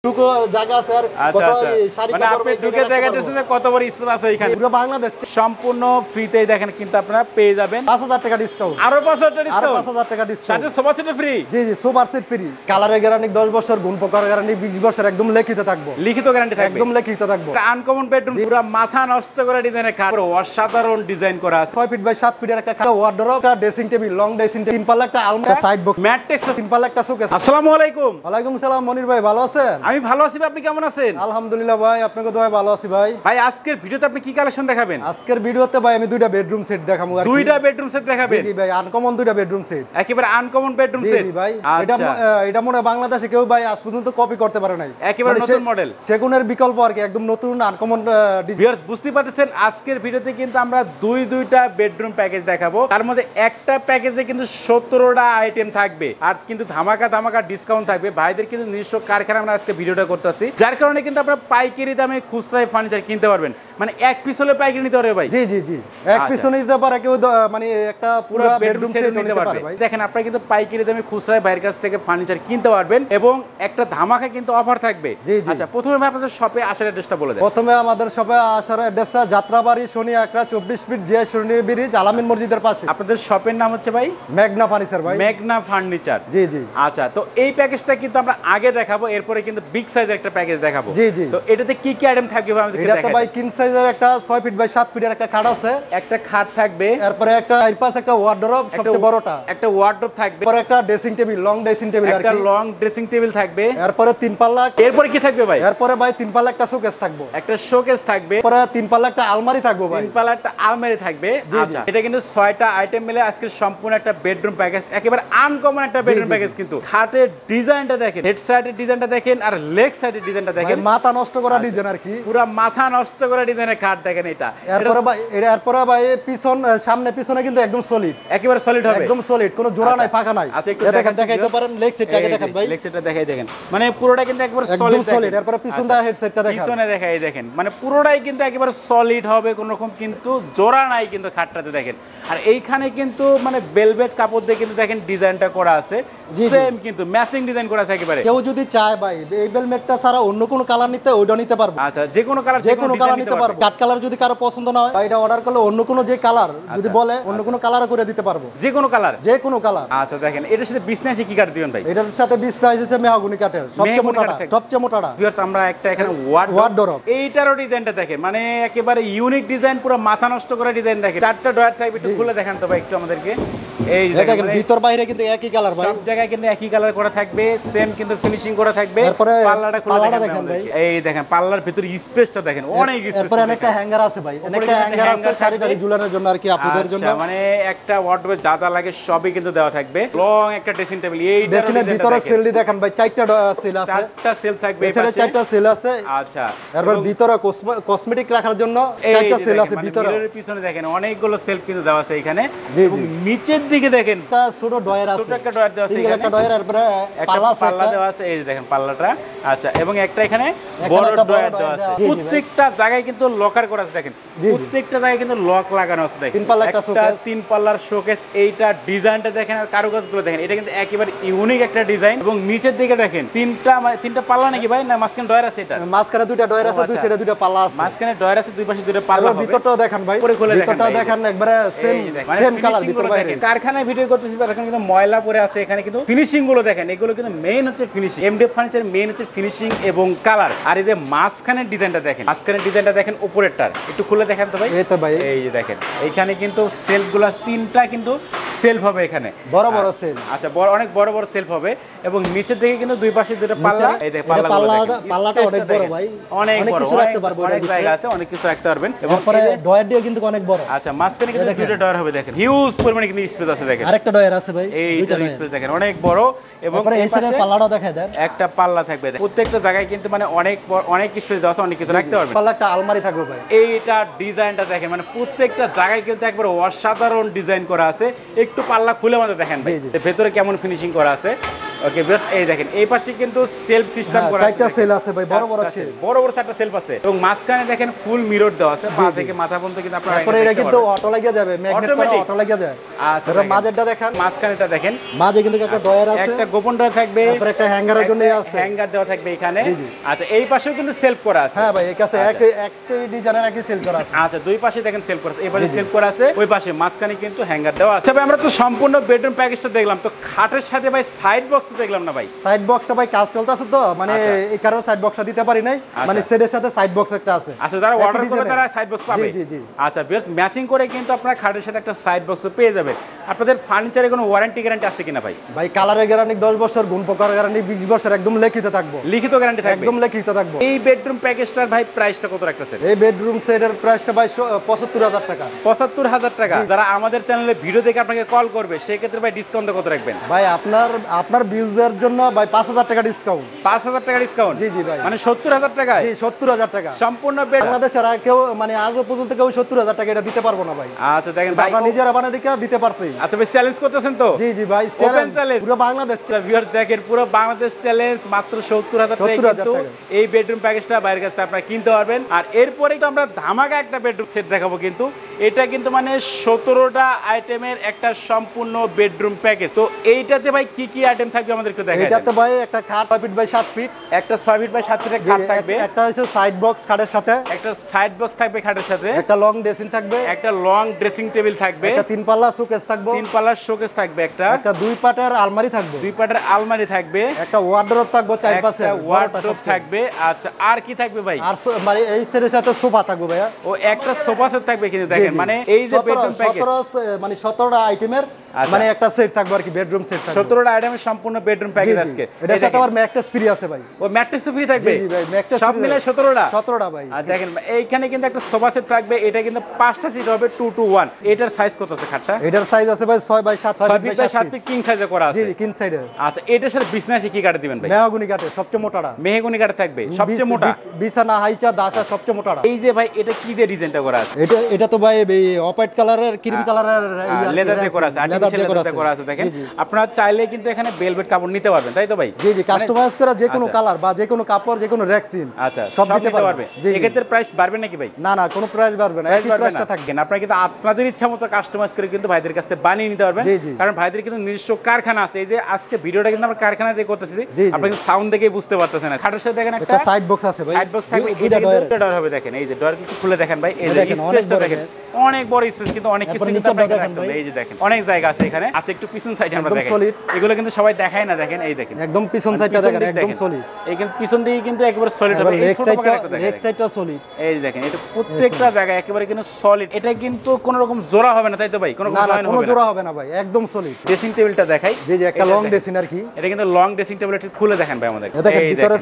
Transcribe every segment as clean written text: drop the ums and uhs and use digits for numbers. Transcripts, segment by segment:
টুকু জায়গা আছে আর কত শাড়ি কাপড় আপনি ঢুকে দেখাতেছেন যে কত বড় স্পেস আছে এখানে পুরো বাংলাদেশ সম্পূর্ণ ফ্রিতেই দেখেন কিন্তু আপনারা পেয়ে যাবেন 5000 টাকা ডিসকাউন্ট আরো 5000 টাকা ডিসকাউন্ট আরো 5000 টাকা ডিসকাউন্ট সাথে সোফা সেট ফ্রি জি জি সোফা সেট ফ্রি কালারের গ্যারান্টি 10 বছর গুণ প্রকার গ্যারান্টি 20 বছর একদম লিখিত থাকবে লিখিত গ্যারান্টি থাকবে একদম লিখিত থাকবে আনকমন বেডরুম পুরো মাথা নষ্ট করে ডিজাইনের খাট পুরো অসাধারণ ডিজাইন করা আছে 6 ফিট বাই 7 ফিটের একটা ওয়ার্ডরোব একটা dressing table long dressing table 3 পাল্লা একটা আলমারি সাইড বক্স ম্যাট্রিক্স 3 পাল্লা একটা শোকেস আসসালামু আলাইকুম ওয়ালাইকুম আসসালাম মনির ভাই ভালো আছেন আমি ভালো আছি আপনি কেমন আছেন আলহামদুলিল্লাহ ভাই আপনাকে দোয়া ভালো আছি ভাই ভাই আজকের ভিডিওতে আপনি কি কালেকশন দেখাবেন আজকের ভিডিওতে ভাই আমি দুইটা বেডরুম সেট দেখাবো আর দুইটা বেডরুম সেট দেখাবেন জি ভাই আনকমন দুইটা বেডরুম সেট একেবারে আনকমন বেডরুম সেট জি ভাই এটা মনে বাংলাদেশে কেউ ভাই আজ পর্যন্ত কপি করতে পারে নাই একেবারে নতুন মডেল সেগুনের বিকল্প আর কি একদম নতুন আনকমন ভিউয়ার্স বুঝতে পারতেছেন আজকের ভিডিওতে কিন্তু আমরা দুইটা বেডরুম প্যাকেজ দেখাবো তার মধ্যে একটা প্যাকেজে কিন্তু 17টা আইটেম থাকবে আর কিন্তু ধামাকা ডিসকাউন্ট থাকবে ভাইদের কিন্তু নিজস্ব কারখানা আমরা আজকে ভিডিওটা করতেছি যার কারণে কিন্তু আপনারা পাইকারি দামে খুচরায় ফার্নিচার কিনতে পারবেন মানে এক পিস হলে পাইকারি নিতে পারবে ভাই জি জি জি এক পিস নিতে পারে কেউ মানে একটা পুরো বেডরুম সেট নিতে পারবে ভাই দেখেন আপনারা কিন্তু পাইকারি দামে খুচরায় বাইরের কাছ থেকে ফার্নিচার কিনতে পারবেন এবং একটা ধামাকা কিন্তু অফার থাকবে আচ্ছা প্রথমে ভাই আপনাদের শপে আসার অ্যাড্রেসটা বলে দেন প্রথমে আমাদের শপে আসার অ্যাড্রেসটা যাত্রাবাড়ি শনি একটা 24 ফিট জিয়া শনি ব্রিজ আলামিন মসজিদের পাশে আপনাদের শপের নাম হচ্ছে ভাই মেঘনা ফার্নিচার ভাই মেঘনা ফার্নিচার জি জি আচ্ছা তো এই প্যাকেজটা কিন্তু আমরা আগে দেখাবো এরপরে কিন্তু বিগ সাইজের একটা প্যাকেজ দেখাবো জি জি তো এটাতে কি কি আইটেম থাকবে ভাই আমাদেরকে দেখান এটাতে ভাই কিং সাইজের একটা 6 ফিট বাই 7 ফিটের একটা খাট আছে একটা খাট থাকবে তারপরে একটা আইপাস একটা ওয়ার্ডরোব সবচেয়ে বড়টা একটা ওয়ার্ডরোব থাকবে পরে একটা dressing table long dressing table আর কি একটা লং ড্রেসিং টেবিল থাকবে এরপরে 3 পাল্লা এরপরে কি থাকবে ভাই এরপরে ভাই 3 পাল্লা একটা শোকেস থাকবে একটা শোকেস থাকবে পরে 3 পাল্লা একটা আলমারি থাকবে ভাই 3 পাল্লা একটা আলমারি থাকবে আচ্ছা এটা কিন্তু 6টা আইটেম মিলে আজকে সম্পূর্ণ একটা বেডরুম প্যাকেজ একেবারে আনকমন একটা বেডরুম প্যাকেজ কিন্তু খাটের ডিজাইনটা দেখেন হেড সাইডের ডিজাইনটা দেখেন আর লেগ সাইডের ডিজাইনটা দেখেন মাথা নষ্ট করা ডিজাইন আর কি পুরো মাথা নষ্ট করা ডিজাইনের খাট দেখেন এটা এরপরে ভাই পিছন সামনে পিছনে কিন্তু একদম সলিড একেবারে সলিড হবে একদম সলিড কোনো জোড়া নাই ফাঁকা নাই আচ্ছা একটু দেখেন দেখাইতে পারেন লেগ সেটটাকে দেখেন ভাই লেগ সেটটা দেখাই দেখেন মানে পুরোটা কিন্তু একেবারে সলিড এরপরে পিছনটা হেড সেটটা দেখেন পিছনে দেখাই দেখেন মানে পুরোটাই কিন্তু একেবারে সলিড হবে কোনো রকম কিন্তু জোড়া নাই কিন্তু খাটটাতে দেখেন আর এইখানে কিন্তু মানে ভেলভেট কাপড় দিয়ে কিন্তু দেখেন ডিজাইনটা করা আছে সেম কিন্তু ম্যাচিং ডিজাইন করা আছে একেবারে কেউ যদি চায় ভাই এই ভেলভেটটা ছাড়া অন্য কোনো কালার নিতে ওইটা নিতে পারবে আচ্ছা যে কোনো কালার নিতে পারবে কাট কালার যদি কারো পছন্দ না হয় এটা অর্ডার করলে অন্য কোনো যে কালার যদি বলে অন্য কোনো কালার করে দিতে পারবো যে কোনো কালার আচ্ছা দেখেন এটার সাথে বিজনেসে কি কাট দিবেন ভাই এটার সাথে বিজনেস আছে মেহগনি কাঠের সবচেয়ে মোটাটা ভিউয়ার্স আমরা একটা এখানে ওয়ার্ডরোব এইটারও ডিজাইনটা দেখেন মানে একেবারে ইউনিক ডিজাইন পুরো মাথা নষ্ট করা ডিজাইন দেখেন চারটা ডয়ার থাকবে একটু খুলে দেখান তো ভাই একটু আমাদেরকে এই দেখেন ভিতর বাইরে কিন্তু একই কালার ভাই সব জায়গায় কিন্তু একই কালার করা থাকবে সেম কিন্তু ফিনিশিং করা থাকবে পাল্লাটা খুলে দেখেন ভাই এই দেখেন পাল্লার ভিতর স্পেসটা দেখেন অনেক স্পেস এরপর একটা হ্যাঙ্গার আছে ভাই একটা হ্যাঙ্গার আছে চারিটারি ঝুলানোর জন্য আর কি আপনাদের জন্য মানে একটা ওয়ার্ডরোবে যা যা লাগে সবই কিন্তু দেওয়া থাকবে লং একটা ড্রেসিং টেবিল এই ড্রেসিংয়ের ভিতরে সেল দি দেখেন ভাই চারটা সেল আছে চারটা সেল থাকবে এখানে চারটা সেল আছে আচ্ছা এরপর ভিতরে কসমেটিক রাখার জন্য চারটা সেল আছে ভিতরে মিররের পিছনে দেখেন অনেকগুলো সেলফ কিন্তু দেওয়া আছে এখানে এবং নিচের দিকে দেখেন একটা ছোট ডয়ার আছে ছোট একটা ডয়ার দেওয়া আছে এখানে একটা ডয়ার এরপর পাল্লা দেওয়া আছে এই দেখেন পাল্লাটা আচ্ছা এবং একটা এখানে বড় ডয়ার দেওয়া আছে প্রত্যেকটা জায়গায় কিন্তু লকার করা আছে দেখেন প্রত্যেকটা জায়গায় কিন্তু লক লাগানো আছে দেখেন একটা 3 পাল্লার শোকেস এইটা ডিজাইনটা দেখেন আর কারুকাজগুলো দেখেন এটা কিন্তু একেবারে ইউনিক একটা ডিজাইন এবং নিচের দিকে দেখেন তিনটা পাল্লা নাকি ভাই না মাঝখানে ডয়ার আছে এটা মাঝখানে দুইটা ডয়ার আছে দুই সাইডে দুইটা পাল্লা আছে মাঝখানে ডয়ার আছে দুই পাশে দুইটা পাল্লা হবে ভিতরটাও দেখেন ভাই ভিতরটা দেখেন একবারে সেম কালার ভিতর বাইরে কারখানায় ভিডিও করতেছি তার এখানে কিন্তু ময়লা পড়ে আছে এখানে কিন্তু ফিনিশিং গুলো দেখেন এগুলো কিন্তু মেইন হচ্ছে ফিনিশিং এমডিএফ ফার্নিচার মেইন হচ্ছে ফিনিশিং এবং কালার আর এই যে মাঝখানের ডিজাইনটা দেখেন উপরেরটার একটু খুলে দেখেন তো ভাই এই যে দেখেন এইখানে কিন্তু সেলফগুলো তিনটা কিন্তু সেলফ হবে এখানে বড় বড় সেল আচ্ছা অনেক বড় বড় সেলফ হবে এবং নিচের দিকে কিন্তু দুই পাশে দুটো পাল্লা এই দেখেন পাল্লাটা অনেক বড় ভাই অনেক বড় কিছু রাখতে পারবো অনেক জায়গা আছে অনেক কিছু রাখতে পারবেন এবং পরে ডয়ার দিয়ে কিন্তু অনেক বড় আচ্ছা মাঝখানে কিন্তু দুটো ডয়ার হবে দেখেন হিউজ পরিমাণে কিন্তু স্পেস আছে দেখেন আরেকটা ডয়ার আছে ভাই এইটা স্পেস দেখেন অনেক বড় এবং এই পাশে পাল্লাটাও দেখায় দেন একটা পাল্লা থাকবে প্রত্যেকটা জায়গায় কিন্তু মানে অনেক স্পেস দেওয়া আছে অনেক কিছু রাখতে পারবেন পাল্লা একটা আলমারি থাকবে ভাই এইটা ডিজাইনটা দেখেন মানে প্রত্যেকটা জায়গায় কিন্তু একবার অসাধারণ ডিজাইন করা আছে একটু পাল্লা খুলে আমাদের দেখেন ভাই ভেতরে কেমন ফিনিশিং করা আছে ওকে বেশ, এই দেখেন এই পাশে কিন্তু সেলফ সিস্টেম করা আছে, চারটা সেল আছে ভাই, বড় বড় আছে, বড় বড় চারটা সেলফ আছে এবং মাঝখানে দেখেন ফুল মিরর দেওয়া আছে, পা থেকে মাথা পর্যন্ত কিন্তু আপনারা তারপরে এটা কিন্তু অটো লাগিয়ে যাবে, ম্যাগনেট করা অটো লাগিয়ে যায়। আচ্ছা এটা মাঝেরটা দেখেন, মাঝখানেটা দেখেন, মাঝে কিন্তু একটা ডয়ার আছে, একটা গোপন ডয়ার থাকবে, তারপরে একটা হ্যাঙ্গারের জন্য আছে, হ্যাঙ্গার দেওয়া থাকবে এখানে। আচ্ছা এই পাশেও কিন্তু সেলফ করা আছে। হ্যাঁ ভাই, এই কাছে এক ডিজাইনের একই সেল করা আছে। আচ্ছা দুই পাশে দেখেন সেলফ করা আছে, এই পাশে সেলফ করা আছে, ওই পাশে মাঝখানে কিন্তু হ্যাঙ্গার দেওয়া আছে। ভাই আমরা তো সম্পূর্ণ বেডরুম প্যাকেজটা দেখলাম, তো খাটের সাথে ভাই সাইড বক্স তো দেখলাম না ভাই। সাইড বক্সটা ভাই কাজ চলতেছে তো, মানে এই কারণে সাইড বক্সটা দিতে পারি নাই, মানে সেটের সাথে সাইড বক্স একটা আছে। আচ্ছা যারা অর্ডার করবে তারা সাইড বক্স পাবে। জি জি। আচ্ছা বেশ, ম্যাচিং করে কিন্তু আপনারা খাটের সাথে একটা সাইড বক্স পেয়ে যাবেন। আপনাদের ফার্নিচারে কোনো ওয়ারেন্টি গ্যারান্টি আছে কিনা ভাই? ভাই কালারের গ্যারান্টি 10 বছর, গুণ পোকার গ্যারান্টি 20 বছর, একদম লিখিত থাকবে, লিখিত গ্যারান্টি থাকবে, একদম লিখিত থাকবে। এই বেডরুম প্যাকেজটার ভাই প্রাইসটা কত রাখতেছেন? এই বেডরুম সেটের প্রাইসটা ভাই 75000 টাকা। 75000 টাকা। যারা আমাদের চ্যানেলে ভিডিও দেখে আপনাকে কল করবে সেই ক্ষেত্রে ভাই ডিসকাউন্ট কত রাখবেন? ভাই আপনার ভিউজের জন্য ভাই 5000 টাকা ডিসকাউন্ট। 5000 টাকা ডিসকাউন্ট? জি জি ভাই, মানে 70000 টাকা? জি 70000 টাকা সম্পূর্ণ বেড। বাংলাদেশের আর কেউ মানে আজও পর্যন্ত কেউ 70000 টাকা এটা দিতে পারবো না ভাই। আচ্ছা দেখেন ভাই, আপনারা নিজেরা বানায় দেখে দিতে পারতেই। আচ্ছা ভাই চ্যালেঞ্জ করতেছেন তো? জি জি ভাই, ওপেন চ্যালেঞ্জ পুরো বাংলাদেশ। ভিউয়ার্স দেখেন, পুরো বাংলাদেশ চ্যালেঞ্জ, মাত্র 70000 টাকা কিন্তু এই বেডরুম প্যাকেজটা বাইরের কাছে আপনারা কিনতে পারবেন। আর এরপরে তো আমরা ধামাকা একটা বেডরুম সেট দেখাবো, কিন্তু এটা কিন্তু মানে 17টা আইটেমের একটা সম্পূর্ণ বেডরুম প্যাকেজ। তো এইটাতে ভাই কি কি আইটেম থাকবে আমাদের একটু দেখাই। এটাতে ভাই একটা খাট 6 ফিট বাই 7 ফিট, একটা 6 ফিট বাই 7 ফিটের খাট থাকবে, একটা হচ্ছে সাইড বক্স খাটের সাথে, একটা সাইড বক্স থাকবে খাটের সাথে, একটা লং ড্রেসিং থাকবে, একটা লং ড্রেসিং টেবিল থাকবে, একটা 3 পাল্লা শোকেস থাকবে, 3 পাল্লার শোকেস থাকবে, একটা 2 পাটের আলমারি থাকবে, 2 পাটের আলমারি থাকবে, একটা ওয়ার্ডরোব থাকবে 4 পাশে, একটা ওয়ার্ডরোব থাকবে। আচ্ছা আর কি থাকবে ভাই? আর মানে এই সেটের সাথে সোফা থাকবে ভাইয়া, ও একটা সোফা সেট থাকবে কিন্তু দেখেন, মানে এই যে বেডরুম প্যাকেজ 17টা আইটেমের মানে একটা সেট থাকবে আর কি, বেডরুম সেট থাকবে 17টা আইটেমের সম্পূর্ণ বেডরুম প্যাকেজ আজকে। এটার সাথে আবার ম্যাট্রেস ফ্রি আছে ভাই। ও ম্যাট্রেস ফ্রি থাকবে? জি ভাই, ম্যাট্রেস সব মিলে 17টা ভাই। আর দেখেন এইখানে কিন্তু একটা সোফা সেট থাকবে, এটা কিন্তু 5টা সিট হবে 2 to 1। এটার সাইজ কত আছে খাটটা? এটার সাইজ আছে ভাই 6 by 7 feet by 7 feet king সাইজে করা আছে। জি কিং সাইজে। আচ্ছা এটার সাথে বিছনা কি কাটে দিবেন ভাই? মেহগনি কাটে সবচেয়ে মোটাটা, মেহগনি কাটে থাকবে সবচেয়ে মোটা, বিছানা হাইচা দাসা সবচেয়ে মোটাটা। এই যে ভাই এটা কি দিয়ে ডিজাইনটা করা আছে? এটা তো ভাই অফ হোয়াইট কালারের ক্রিম কালারের লেদার দিয়ে করা আছে, আর্টিফিশিয়াল লেদার দিয়ে করা আছে। দেখেন আপনারা চাইলে কিন্তু এখানে ভেলভেট কাপড় নিতে পারবেন, তাই তো ভাই? জি জি, কাস্টমাইজ করা যে কোনো কালার বা যে কোনো কাপড়, যে কোনো রেক্সিন আচ্ছা সব দিতে পারবে। এক্ষেত্রে প্রাইস বাড়বে নাকি ভাই? না না, কোনো প্রাইস বাড়বে না, একই প্রাইসটা থাকবে। আপনারা কিন্তু আপনাদের ইচ্ছা মতো কাস্টমাইজ করে কিন্তু ভাইদের কাছে বানিয়ে নিতে পারবেন, কারণ ভাইদের কিন্তু নিজস্ব কারখানা আছে। এই যে আজকে ভিডিওটা কিন্তু আমরা কারখানা থেকে করতেছি, আপনি সাউন্ড দেখেই বুঝতে পারতেছেন। খাটের সাথে দেখেন একটা সাইড বক্স আছে ভাই, সাইড বক্স থাকবে, এটা কিন্তু ডয়ার হবে। দেখেন এই যে ডয়ার কিন্তু খুলে দেখেন ভাই, এই যে স্পেসটা দেখেন, অনেক বড় স্পেস, কিন্তু অনেক কিছু কিন্তু আপনারা দেখেন। এই যে দেখেন অনেক জায়গা আছে এখানে। আচ্ছা একটু পিছন সাইডে আমরা দেখেন, এগুলো কিন্তু সবাই দেখায় না। দেখেন এই দেখেন একদম পিছন সাইডটা দেখেন, একদম সলিড। এইখানে পিছন দিকে কিন্তু একেবারে সলিড হবে। এই ছোট পাকা একটা দেখেন, লেগ সাইডটা সলিড। এই যে দেখেন এটা প্রত্যেকটা জায়গা একেবারে কিন্তু সলিড। এটা কিন্তু কোনো রকম জোড়া হবে না, তাই তো ভাই? কোনো জোড়া হবে না ভাই, একদম সলিড। ড্রেসিং টেবিলটা দেখাই, জি জি, একটা লং ড্রেসিং আর কি। এটা কিন্তু লং ড্রেসিং টেবিল, একটু খুলে দেখেন ভাই আমাদের। দেখেন ভিতরে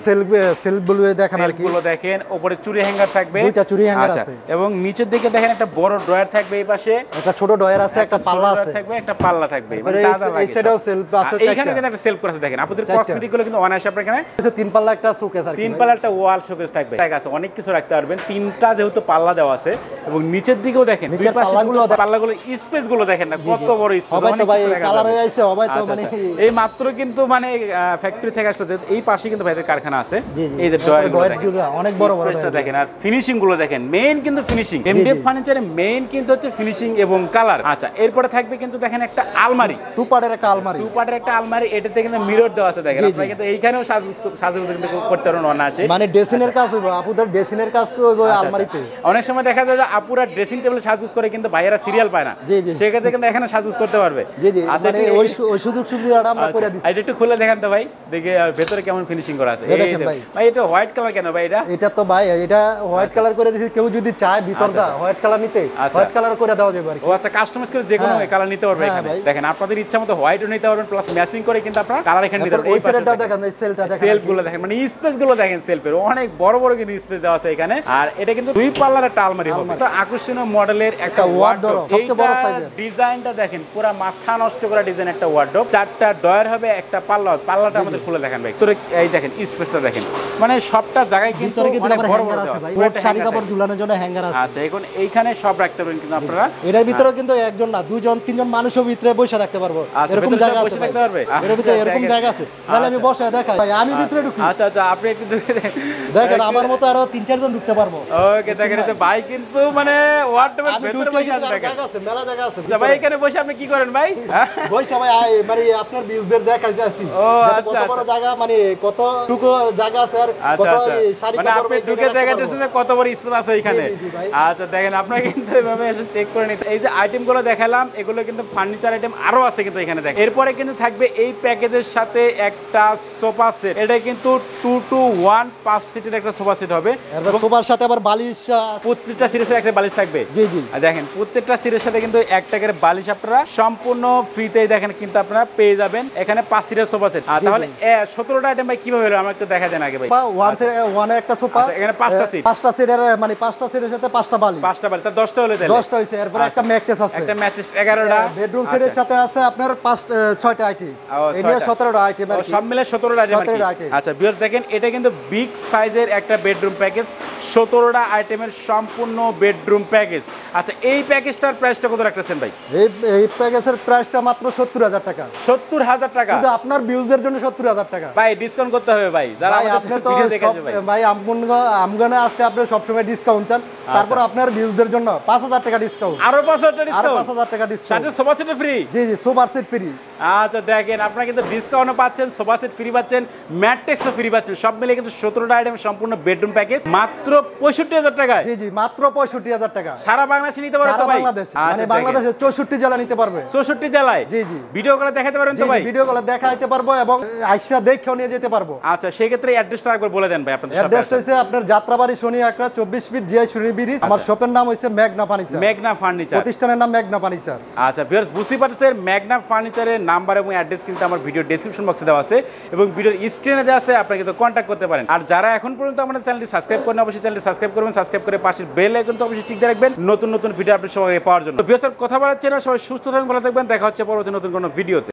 সেলফগুলো দেখেন আর কি, সেলফগুলো দেখেন, উপরে চুরি হ্যাঙ্গার থাকবে, 2টা চুরি হ্যাঙ্গার আছে, এবং নিচের দিকে দেখেন একটা বড় ড্রয়ার থাকবে, এই পাশে একটা ছোট ড্রয়ার আছে, একটা পাল্লা আছে থাকবে, একটা পাল্লা থাকবে, মানে দাদা লাগে। এই সাইডেও সেলফ আছে, এইখানে কিন্তু একটা সেলফ করা আছে। দেখেন আপনাদের কসমেটিক গুলো কিন্তু অনায়াসে আপনাদের এখানে 3 পাল্লা একটা শোকেস আর কি, 3 পাল্লা একটা ওয়াল শোকেস থাকবে। ঠিক আছে, অনেক কিছু রাখতে পারবেন। 3টা যেহেতু পাল্লা দেওয়া আছে, এবং নিচের দিকেও দেখেন দুই পাশে পাল্লাগুলো স্পেস গুলো দেখেন না কত বড় স্পেস। সবাই তো ভাই কালার হয়ে আইছে, সবাই তো মানে এই মাত্র কিন্তু মানে ফ্যাক্টরি থেকে আসলে এই পাশে কিন্তু ভাইদের কারখানা আছে। এই যে ডয়ার অনেক বড় বড় স্পেসটা দেখেন, আর ফিনিশিং গুলো দেখেন। মেইন কিন্তু ফিনিশিং, এমডিএফ ফার্নিচারে মেইন কিন্তু হচ্ছে ফিনিশিং এবং কালার। আচ্ছা এরপরে থাকবে কিন্তু দেখেন একটা আলমারি, 2 পার্টের একটা আলমারি, 2 পার্টের একটা আলমারি। এটাতে কিন্তু মিরর দেওয়া আছে। দেখেন আপনারা কিন্তু এইখানেও সাজগুজ কিন্তু করতে পারবেন অনায়াসে। মানে ড্রেসিং এর কাজ হইব, আপুদের ড্রেসিং এর কাজ তো হইব আলমারিতে। অনেক সময় দেখা যায় যে আপুরা ড্রেসিং টেবিলে সাজগুজ করে কিন্তু ভাইয়েরা সিরিয়াল পায় না, সেক্ষেত্রে কিন্তু এখানে সাজগুজ করতে পারবে। জি জি, মানে ওই সুযোগ সুবিধাটা আমরা করে দিই। এটা একটু খুলে দেখেন তো ভাই, দেখে ভেতরে কেমন ফিনিশিং করা আছে। এই দেখেন ভাই, এটা হোয়াইট কালার কেন ভাই? এটা তো ভাই এটা হোয়াইট কালার করে দিয়েছি, কেউ যদি চায় ভিতরটা হোয়াইট কালার নিতে, হোয়াইট কালার করে দেওয়া যাবে আর কি। ও আচ্ছা, কাস্টমাইজ করে যে কোনো কালার নিতে পারবে এখানে। দেখেন আপনাদের ইচ্ছা মতো হোয়াইটও নিতে পারবেন, প্লাস ম্যাচিং করে কিন্তু আপনারা কালার এখানে নিতে পারবেন। এই পাশটা দেখেন, এই সেলটা দেখেন, সেলফগুলো দেখেন, মানে স্পেসগুলো দেখেন, সেলফের অনেক বড় বড় কিন্তু স্পেস দেওয়া আছে এখানে। আর এটা কিন্তু 2 পাল্লার একটা আলমারি হবে, তো আকর্ষণীয় মডেলের একটা ওয়ার্ডরোব, সবচেয়ে বড় সাইজের। ডিজাইনটা দেখেন, পুরো মাথা নষ্ট করা ডিজাইন একটা ওয়ার্ডরোব। 4টা ডয়ার হবে, একটা পাল্লাটা আমাদের খুলে দেখেন ভাই। তো এই দেখেন স্পেসটা দেখেন, মানে সবটা জায়গায় কিন্তু অনেক বড় বড় আছে ভাই। পুরো শাড়ি কাপড় ঝুলানোর জন্য হ্যাঙ্গার আছে। আচ্ছা এখন এইখানে সব রাখতে পারেন কিন্তু আপনারা। এটার ভিতরে কিন্তু একজন না, 2জন 3জন মানুষও ভিতরে বসে থাকতে পারবো, এরকম জায়গা আছে ভাই, এর ভিতরে এরকম জায়গা আছে, তাহলে আমি বসে দেখাই ভাই, আমি ভিতরে ঢুকি। আচ্ছা আচ্ছা, আপনি একটু ঢুকে দেখেন আমার মতো আরো 3-4 জন ঢুকতে পারবো। ওকে, দেখেন এই ভাই কিন্তু মানে ওয়ার্ডরোবের ভিতরে বসে আছে, জায়গা আছে, মেলা জায়গা আছে। আচ্ছা ভাই, এখানে বসে আপনি কি করেন ভাই? বসে ভাই মানে আপনার ভিউজদের দেখাইতে আসি কত বড় জায়গা, মানে কতটুকু জায়গা আছে আর কত শাড়ি মানে কাপড় আপনি ঢুকে দেখাচ্ছেন যে কত বড় স্পেস আছে এখানে। জি ভাই। আচ্ছা দেখেন, আপনারা কিন্তু এভাবে এসে চেক করে নিতে। এই যে আইটেমগুলো দেখালাম, এগুলো কিন্তু ফার্নিচার আইটেম আরো আছে কিন্তু এখানে দেখেন। এরপরে কিন্তু থাকবে এই প্যাকেজের সাথে একটা সোফা সেট, এটা কিন্তু 2 to 1 5 সিটের একটা সোফা সেট হবে। এর সোফার সাথে আবার বালিশ, প্রত্যেকটা সিরিজের একটা বালিশ থাকবে। জি জি, দেখেন প্রত্যেকটা সিরিজের সাথে কিন্তু একটা করে বালিশ আপনারা সম্পূর্ণ ফ্রিতেই দেখেন কিন্তু আপনারা পেয়ে যাবেন এখানে 5 সিটের সোফা সেট। তাহলে 17টা আইটেম ভাই কিভাবে হলো, আমাকে একটু দেখা দেন আগে ভাই। ওয়ানে একটা সোফা, এখানে 5টা সিট, 5টা সিটের মানে 5টা সিটের সাথে 5টা বালিশ, 5টা বালিশ, তার 10টা হলো তাহলে 10টা হইছে। এরপর একটা ম্যাট্রেস আছে, একটা ম্যাট্রেস 11টা, বেডরুম সেটের সাথে আছে আপনার 6টা আইটেম, এই নিয়ে 17টা আইটেম আর সব মিলে 17টা আইটেম। আচ্ছা ভিউয়ার্স দেখেন, এটা কিন্তু বিগ সাইজের একটা বেডরুম প্যাকেজ, 17টা আইটেমের সম্পূর্ণ বেডরুম প্যাকেজ। আচ্ছা এই প্যাকেজটার প্রাইসটা কত রাখতেছেন ভাই? এই প্যাকেজের প্রাইসটা মাত্র 70,000 টাকা। 70,000 টাকা শুধু আপনার ভিউজদের জন্য 70,000 টাকা। ভাই ডিসকাউন্ট করতে হবে ভাই, যারা আপনি তো ভাই আমগনে আসলে আপনি সবসময় ডিসকাউন্ট চান, তারপর আপনার ভিউজদের জন্য 5,000 টাকা ডিসকাউন্ট, আরো 5,000 টাকা ডিসকাউন্ট, আরো 5,000 টাকা ডিসকাউন্ট, সাথে সোফা সেট ফ্রি। জি জি, সোফা সেট ফ্রি। আচ্ছা দেখেন, আপনারা কিন্তু ডিসকাউন্টও পাচ্ছেন, সোফা সেট ফ্রি পাচ্ছেন, ম্যাট্রেক্সও ফ্রি পাচ্ছেন, সব মিলে কিন্তু 17টা আইটেম সম্পূর্ণ বেডরুম প্যাকেজ মাত্র 65,000 টাকায়। জি জি, মাত্র 65,000 টাকা। সারা বাংলাদেশে নিতে পারবে তো ভাই? মানে বাংলাদেশে 64 জেলা নিতে পারবে। 64 জেলায়? জি জি। ভিডিও কলে দেখাতে পারবেন তো ভাই? ভিডিও কলে দেখাইতে পারবো এবং আইসা দেখেও নিয়ে যেতে পারবো। আচ্ছা সেই ক্ষেত্রে অ্যাড্রেসটা একবার বলে দেন ভাই আপনাদের শপের। অ্যাড্রেস হইছে আপনার যাত্রাবাড়ি শনি আকরা 24 ফিট জিআই শনি ব্রিজ। আমার শপের নাম হইছে মেঘনা ফার্নিচার। মেঘনা ফার্নিচার, প্রতিষ্ঠানের নাম মেঘনা ফার্নিচার। আচ্ছা ভিউয়ার্স বুঝতেই পারছেন, মেঘনা ফার্নিচারের নাম্বার এবং অ্যাড্রেস কিন্তু আমার ভিডিও ডেসক্রিপশন বক্সে দেওয়া আছে এবং ভিডিওর স্ক্রিনে দেওয়া আছে, আপনারা কিন্তু কন্ট্যাক্ট করতে পারেন। আর যারা এখন পর্যন্ত আমাদের চ্যানেলটি সাবস্ক্রাইব করেন, অবশ্যই চ্যানেলটি সাবস্ক্রাইব করবেন, সাবস্ক্রাইব করে পাশের বেল আইকনটা অবশ্যই ঠিক রাখবেন নতুন নতুন ভিডিও আপনি সবাই পাওয়ার জন্য। ভিউয়ার্স কথা বলার চেনা, সবাই সুস্থ থাকবেন, ভালো থাকবেন, দেখা হচ্ছে পরবর্তী নতুন কোনো ভিডিওতে।